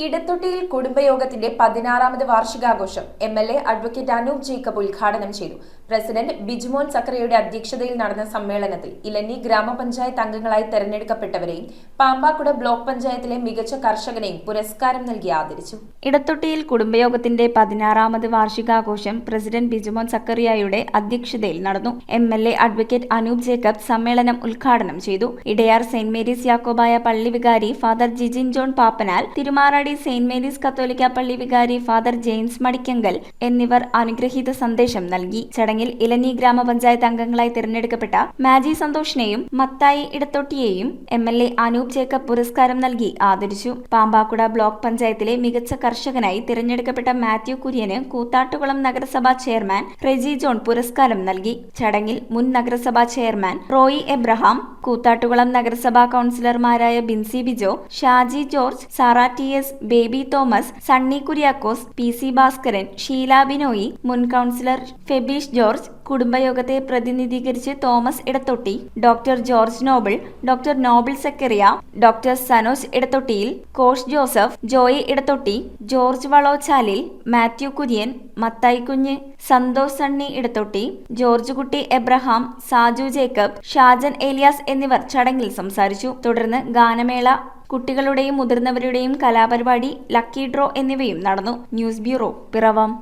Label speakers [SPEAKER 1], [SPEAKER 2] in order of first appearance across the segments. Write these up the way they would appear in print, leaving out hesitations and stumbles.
[SPEAKER 1] ഇടത്തൊട്ടിയിൽ കുടുംബയോഗത്തിന്റെ 16ാമത് വാർഷികാഘോഷം MLA. Advocate Anoop Jacob ഉദ്ഘാടനം ചെയ്തു. President Bijumon സക്കറിയയുടെ അധ്യക്ഷതയിൽ നടന്ന സമ്മേളനത്തിൽ ഇലഞ്ഞി ഗ്രാമപഞ്ചായത്ത് അംഗങ്ങളായി തെരഞ്ഞെടുക്കപ്പെട്ടവരെയും പാമ്പാക്കുട ബ്ലോക്ക് പഞ്ചായത്തിലെ മികച്ച കർഷകനെയും പുരസ്കാരം നൽകി ആദരിച്ചു.
[SPEAKER 2] ഇടത്തൊട്ടിയിൽ കുടുംബയോഗത്തിന്റെ 16ാമത് വാർഷികാഘോഷം പ്രസിഡന്റ് ബിജുമോൻ സക്കറിയയുടെ അധ്യക്ഷതയിൽ നടന്നു. എം.എൽ.എ. അഡ്വക്കേറ്റ് അനൂപ് ജേക്കബ് സമ്മേളനം ഉദ്ഘാടനം ചെയ്തു. ഇടയാർ സെന്റ് മേരീസ് യാക്കോബായ പള്ളി വികാരി father Jijin John Pappanal, Thirumarady saint Mary's കത്തോലിക്ക പള്ളി വികാരി ഫാദർ ജെയിംസ് മടിക്കങ്കൽ എന്നിവർ അനുഗ്രഹീത സന്ദേശം നൽകി. ചടങ്ങിൽ ഇലഞ്ഞി ഗ്രാമപഞ്ചായത്ത് അംഗങ്ങളായി തിരഞ്ഞെടുക്കപ്പെട്ട മാജി സന്തോഷിനെയും മത്തായി ഇടത്തൊട്ടിയെയും എം.എൽ.എ. അനൂപ് ജേക്കബ് പുരസ്കാരം നൽകി ആദരിച്ചു. പാമ്പാക്കുട ബ്ലോക്ക് പഞ്ചായത്തിലെ മികച്ച കർഷകനായി തിരഞ്ഞെടുക്കപ്പെട്ട മാത്യു കുര്യന് കൂത്താട്ടുകുളം നഗരസഭാ ചെയർമാൻ റെജി ജോൺ പുരസ്കാരം നൽകി. ചടങ്ങിൽ മുൻ നഗരസഭാ ചെയർമാൻ റോയി എബ്രഹാം, കൂത്താട്ടുകുളം നഗരസഭാ കൗൺസിലർമാരായ Binsy Bijo, Shaji George, Sara TS, Baby Thomas, Sunny Kuriakose, PC. Bhaskaran, Sheela Binoy, മുൻ കൗൺസിലർ ഫെബീഷ് ജോർജ്, കുടുംബയോഗത്തെ പ്രതിനിധീകരിച്ച് Thomas Edathotty, doctor George Noble, doctor Noble Zacharia, doctor Sanoj ഇടത്തൊട്ടിയിൽ, Kosh Joseph, Joy Edathotty, George വളോച്ചാലിൽ, Mathew Kurian, Mathai Kunju, Santhosh Sunny Edathotty, George Kutty Abraham, Saju Jacob, Shajan Elias എന്നിവർ ചടങ്ങിൽ സംസാരിച്ചു. തുടർന്ന് ഗാനമേള, കുട്ടികളുടെയും മുതിർന്നവരുടെയും കലാപരിപാടി, ലക്കി ഡ്രോ എന്നിവയും നടന്നു. News bureau, Piravom.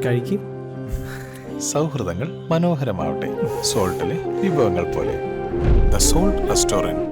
[SPEAKER 3] കഴിക്കും. സൗഹൃദങ്ങൾ മനോഹരമാവട്ടെ. സോൾട്ടിലെ വിഭവങ്ങൾ പോലെ. The salt restaurant.